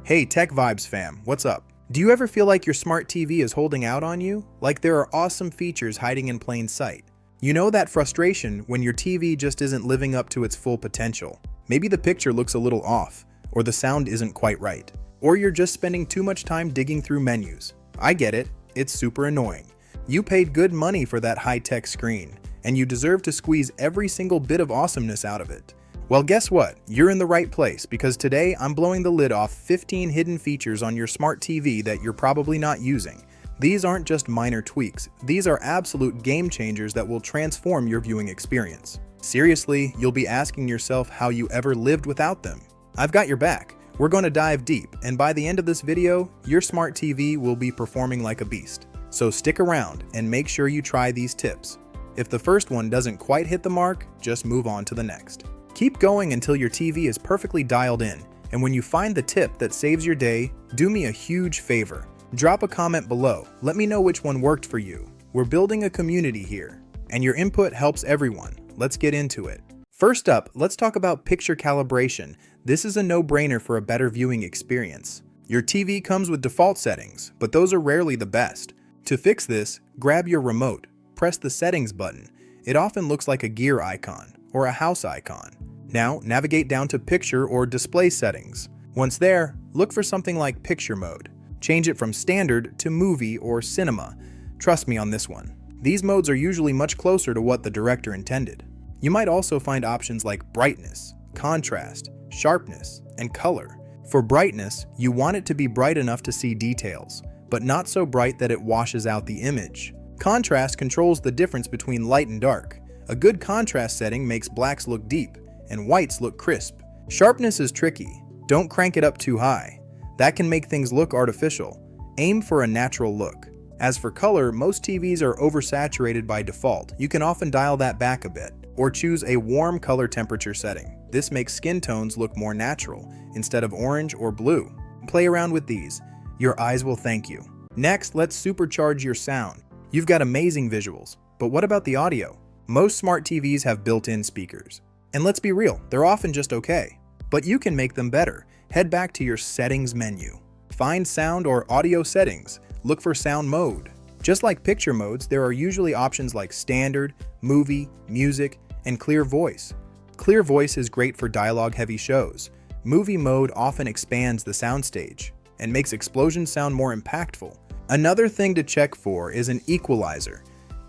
Hey TechVibes fam, what's up? Do you ever feel like your smart TV is holding out on you? Like there are awesome features hiding in plain sight? You know that frustration when your TV just isn't living up to its full potential. Maybe the picture looks a little off, or the sound isn't quite right, or you're just spending too much time digging through menus. I get it, it's super annoying. You paid good money for that high-tech screen, and you deserve to squeeze every single bit of awesomeness out of it. Well, guess what? You're in the right place because today I'm blowing the lid off 15 hidden features on your smart TV that you're probably not using. These aren't just minor tweaks, these are absolute game changers that will transform your viewing experience. Seriously, you'll be asking yourself how you ever lived without them. I've got your back. We're going to dive deep, and by the end of this video, your smart TV will be performing like a beast. So stick around and make sure you try these tips. If the first one doesn't quite hit the mark, just move on to the next. Keep going until your TV is perfectly dialed in, and when you find the tip that saves your day, do me a huge favor. Drop a comment below, let me know which one worked for you. We're building a community here, and your input helps everyone. Let's get into it. First up, let's talk about picture calibration. This is a no-brainer for a better viewing experience. Your TV comes with default settings, but those are rarely the best. To fix this, grab your remote, press the settings button. It often looks like a gear icon or a house icon. Now, navigate down to Picture or Display settings. Once there, look for something like Picture Mode. Change it from Standard to Movie or Cinema. Trust me on this one. These modes are usually much closer to what the director intended. You might also find options like Brightness, Contrast, Sharpness, and Color. For brightness, you want it to be bright enough to see details, but not so bright that it washes out the image. Contrast controls the difference between light and dark. A good contrast setting makes blacks look deep and whites look crisp. Sharpness is tricky. Don't crank it up too high. That can make things look artificial. Aim for a natural look. As for color, most TVs are oversaturated by default. You can often dial that back a bit, or choose a warm color temperature setting. This makes skin tones look more natural, instead of orange or blue. Play around with these. Your eyes will thank you. Next, let's supercharge your sound. You've got amazing visuals, but what about the audio? Most smart TVs have built-in speakers. And let's be real, they're often just okay. But you can make them better. Head back to your settings menu. Find sound or audio settings. Look for sound mode. Just like picture modes, there are usually options like standard, movie, music, and clear voice. Clear voice is great for dialogue-heavy shows. Movie mode often expands the soundstage and makes explosions sound more impactful. Another thing to check for is an equalizer.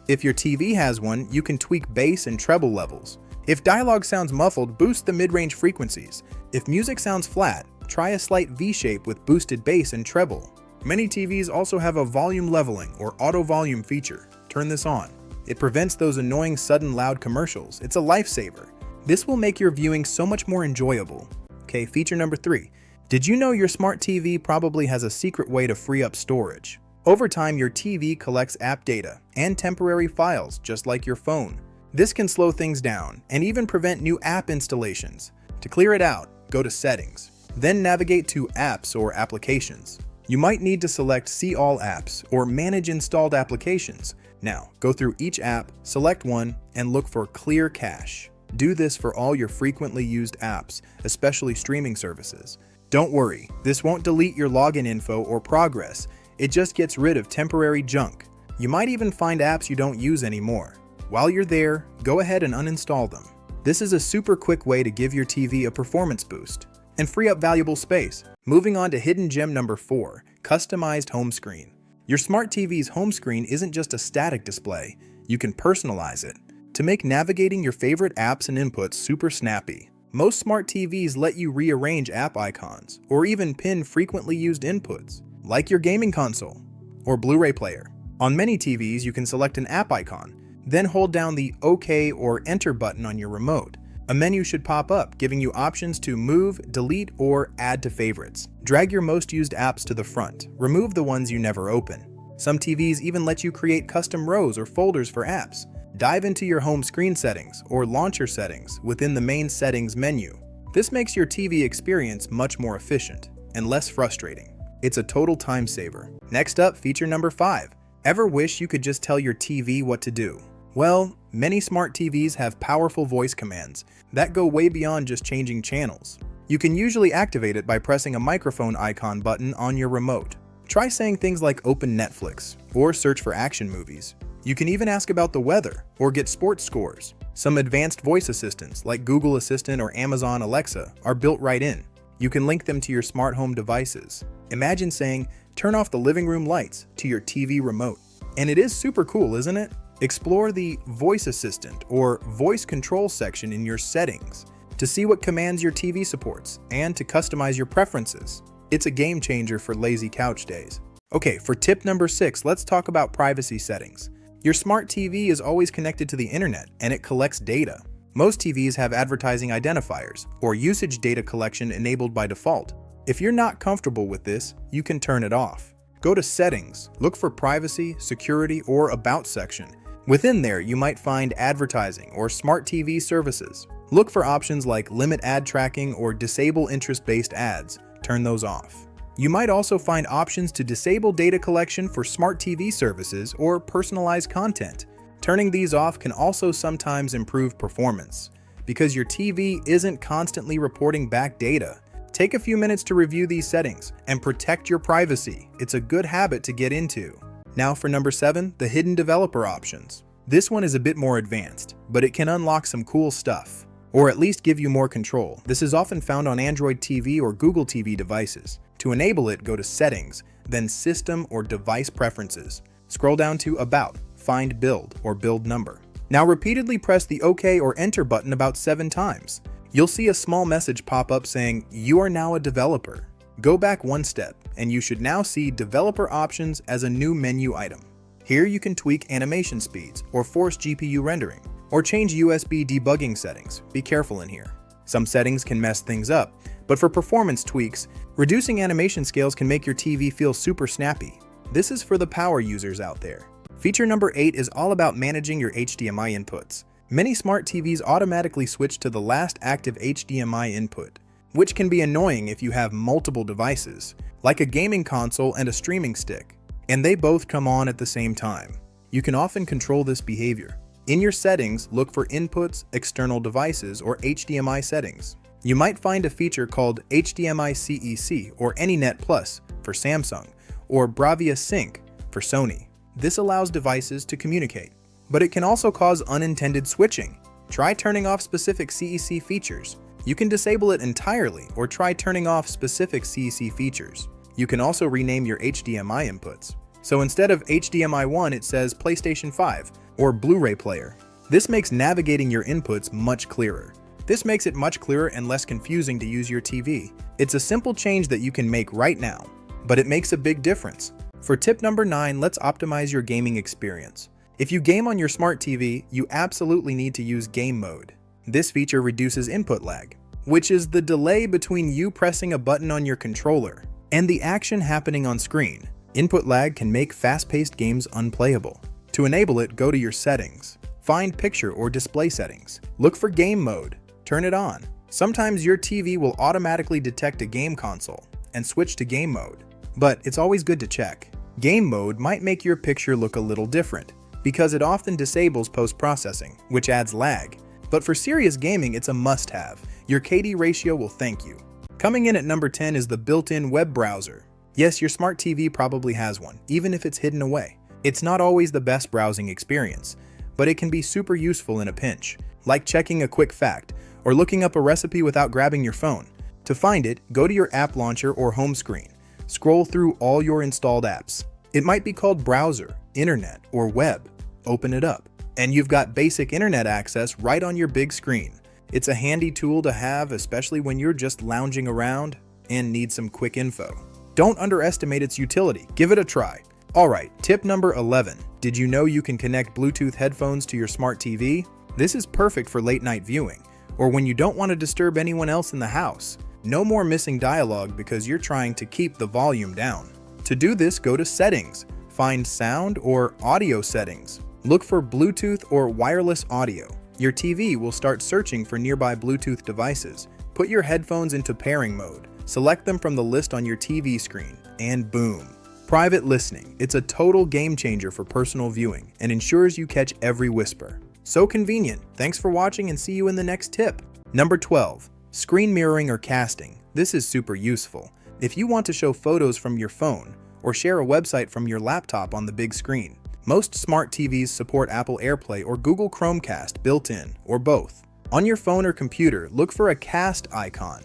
If your TV has one, you can tweak bass and treble levels. If dialogue sounds muffled, boost the mid-range frequencies. If music sounds flat, try a slight V-shape with boosted bass and treble. Many TVs also have a volume leveling or auto volume feature. Turn this on. It prevents those annoying sudden loud commercials. It's a lifesaver. This will make your viewing so much more enjoyable. Okay, feature number 3. Did you know your smart TV probably has a secret way to free up storage? Over time, your TV collects app data and temporary files just like your phone. This can slow things down and even prevent new app installations. To clear it out, go to Settings. Then navigate to Apps or Applications. You might need to select See All Apps or Manage Installed Applications. Now, go through each app, select one, and look for Clear Cache. Do this for all your frequently used apps, especially streaming services. Don't worry, this won't delete your login info or progress. It just gets rid of temporary junk. You might even find apps you don't use anymore. While you're there, go ahead and uninstall them. This is a super quick way to give your TV a performance boost and free up valuable space. Moving on to hidden gem number 4, customized home screen. Your smart TV's home screen isn't just a static display. You can personalize it to make navigating your favorite apps and inputs super snappy. Most smart TVs let you rearrange app icons or even pin frequently used inputs, like your gaming console or Blu-ray player. On many TVs, you can select an app icon, then hold down the OK or Enter button on your remote. A menu should pop up, giving you options to move, delete, or add to favorites. Drag your most used apps to the front. Remove the ones you never open. Some TVs even let you create custom rows or folders for apps. Dive into your home screen settings or launcher settings within the main settings menu. This makes your TV experience much more efficient and less frustrating. It's a total time saver. Next up, feature number 5. Ever wish you could just tell your TV what to do? Well, many smart TVs have powerful voice commands that go way beyond just changing channels. You can usually activate it by pressing a microphone icon button on your remote. Try saying things like "Open Netflix" or search for action movies. You can even ask about the weather or get sports scores. Some advanced voice assistants like Google Assistant or Amazon Alexa are built right in. You can link them to your smart home devices. Imagine saying, "Turn off the living room lights" to your TV remote. And it is super cool, isn't it? Explore the Voice Assistant or Voice Control section in your settings to see what commands your TV supports and to customize your preferences. It's a game changer for lazy couch days. Okay, for tip number 6, let's talk about privacy settings. Your smart TV is always connected to the internet and it collects data. Most TVs have advertising identifiers or usage data collection enabled by default. If you're not comfortable with this, you can turn it off. Go to Settings, look for Privacy, Security, or About section. Within there, you might find advertising or smart TV services. Look for options like limit ad tracking or disable interest-based ads. Turn those off. You might also find options to disable data collection for smart TV services or personalized content. Turning these off can also sometimes improve performance because your TV isn't constantly reporting back data. Take a few minutes to review these settings and protect your privacy. It's a good habit to get into. Now for number 7, the hidden developer options. This one is a bit more advanced, but it can unlock some cool stuff, or at least give you more control. This is often found on Android TV or Google TV devices. To enable it, go to Settings, then System or Device Preferences. Scroll down to About, find Build or Build Number. Now repeatedly press the OK or Enter button about 7 times. You'll see a small message pop up saying, "You are now a developer." Go back one step, and you should now see Developer Options as a new menu item. Here you can tweak animation speeds, or force GPU rendering, or change USB debugging settings. Be careful in here. Some settings can mess things up, but for performance tweaks, reducing animation scales can make your TV feel super snappy. This is for the power users out there. Feature number 8 is all about managing your HDMI inputs. Many smart TVs automatically switch to the last active HDMI input, which can be annoying if you have multiple devices, like a gaming console and a streaming stick, and they both come on at the same time. You can often control this behavior. In your settings, look for Inputs, External Devices, or HDMI settings. You might find a feature called HDMI CEC or AnyNet Plus for Samsung, or Bravia Sync for Sony. This allows devices to communicate, but it can also cause unintended switching. Try turning off specific CEC features. You can disable it entirely or try turning off specific CEC features. You can also rename your HDMI inputs. So instead of HDMI 1, it says PlayStation 5 or Blu-ray player. This makes navigating your inputs much clearer. This makes it much clearer and less confusing to use your TV. It's a simple change that you can make right now, but it makes a big difference. For tip number 9, let's optimize your gaming experience. If you game on your smart TV, you absolutely need to use game mode. This feature reduces input lag, which is the delay between you pressing a button on your controller and the action happening on screen. Input lag can make fast-paced games unplayable. To enable it, go to your settings. Find picture or display settings. Look for game mode. Turn it on. Sometimes your TV will automatically detect a game console and switch to game mode, but it's always good to check. Game mode might make your picture look a little different because it often disables post-processing, which adds lag. But for serious gaming, it's a must-have. Your KD ratio will thank you. Coming in at number 10 is the built-in web browser. Yes, your smart TV probably has one, even if it's hidden away. It's not always the best browsing experience, but it can be super useful in a pinch, like checking a quick fact or looking up a recipe without grabbing your phone. To find it, go to your app launcher or home screen. Scroll through all your installed apps. It might be called Browser, Internet, or Web. Open it up, and you've got basic internet access right on your big screen. It's a handy tool to have, especially when you're just lounging around and need some quick info. Don't underestimate its utility. Give it a try. Alright, tip number 11. Did you know you can connect Bluetooth headphones to your smart TV? This is perfect for late night viewing, or when you don't want to disturb anyone else in the house. No more missing dialogue because you're trying to keep the volume down. To do this, go to Settings, find Sound or Audio Settings. Look for Bluetooth or wireless audio. Your TV will start searching for nearby Bluetooth devices. Put your headphones into pairing mode. Select them from the list on your TV screen, and boom. Private listening. It's a total game changer for personal viewing and ensures you catch every whisper. So convenient. Thanks for watching and see you in the next tip. Number 12. Screen mirroring or casting. This is super useful. If you want to show photos from your phone or share a website from your laptop on the big screen. Most smart TVs support Apple AirPlay or Google Chromecast built-in, or both. On your phone or computer, look for a cast icon.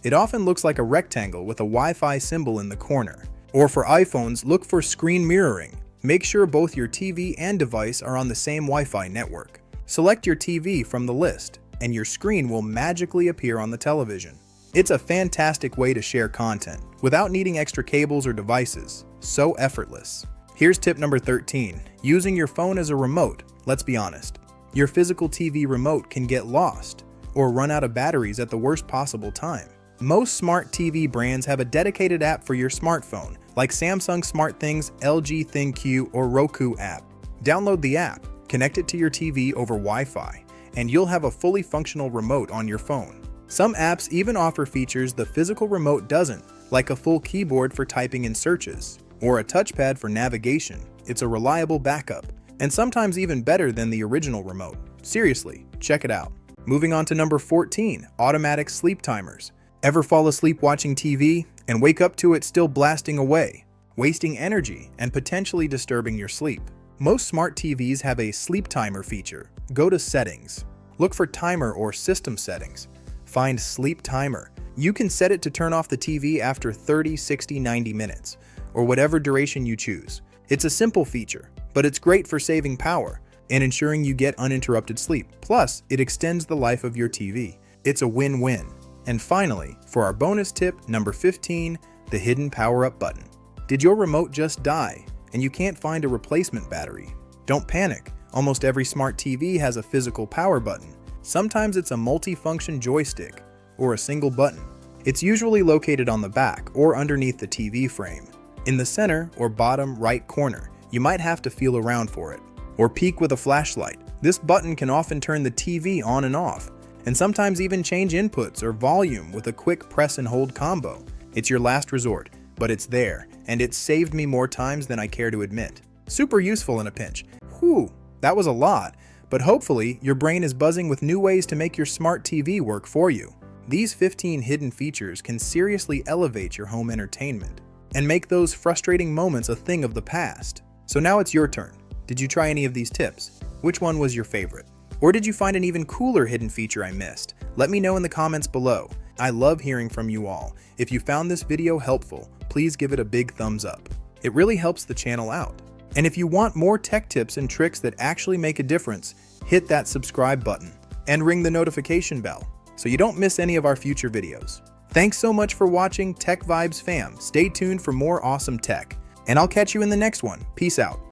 It often looks like a rectangle with a Wi-Fi symbol in the corner. Or for iPhones, look for screen mirroring. Make sure both your TV and device are on the same Wi-Fi network. Select your TV from the list, and your screen will magically appear on the television. It's a fantastic way to share content without needing extra cables or devices. So effortless. Here's tip number 13. Using your phone as a remote. Let's be honest. Your physical TV remote can get lost or run out of batteries at the worst possible time. Most smart TV brands have a dedicated app for your smartphone, like Samsung SmartThings, LG ThinQ, or Roku app. Download the app, connect it to your TV over Wi-Fi, and you'll have a fully functional remote on your phone. Some apps even offer features the physical remote doesn't, like a full keyboard for typing in searches, or a touchpad for navigation. It's a reliable backup, and sometimes even better than the original remote. Seriously, check it out. Moving on to number 14, automatic sleep timers. Ever fall asleep watching TV and wake up to it still blasting away, wasting energy and potentially disturbing your sleep? Most smart TVs have a sleep timer feature. Go to Settings. Look for Timer or System Settings. Find Sleep Timer. You can set it to turn off the TV after 30, 60, 90 minutes, or whatever duration you choose. It's a simple feature, but it's great for saving power and ensuring you get uninterrupted sleep. Plus, it extends the life of your TV. It's a win-win. And finally, for our bonus tip, number 15, the hidden power-up button. Did your remote just die and you can't find a replacement battery? Don't panic. Almost every smart TV has a physical power button. Sometimes it's a multi-function joystick or a single button. It's usually located on the back or underneath the TV frame. In the center or bottom right corner, you might have to feel around for it, or peek with a flashlight. This button can often turn the TV on and off, and sometimes even change inputs or volume with a quick press and hold combo. It's your last resort, but it's there, and it's saved me more times than I care to admit. Super useful in a pinch. Whew, that was a lot, but hopefully your brain is buzzing with new ways to make your smart TV work for you. These 15 hidden features can seriously elevate your home entertainment and make those frustrating moments a thing of the past. So now it's your turn. Did you try any of these tips? Which one was your favorite? Or did you find an even cooler hidden feature I missed? Let me know in the comments below. I love hearing from you all. If you found this video helpful, please give it a big thumbs up. It really helps the channel out. And if you want more tech tips and tricks that actually make a difference, hit that subscribe button and ring the notification bell so you don't miss any of our future videos. Thanks so much for watching, TechVibes fam. Stay tuned for more awesome tech, and I'll catch you in the next one. Peace out.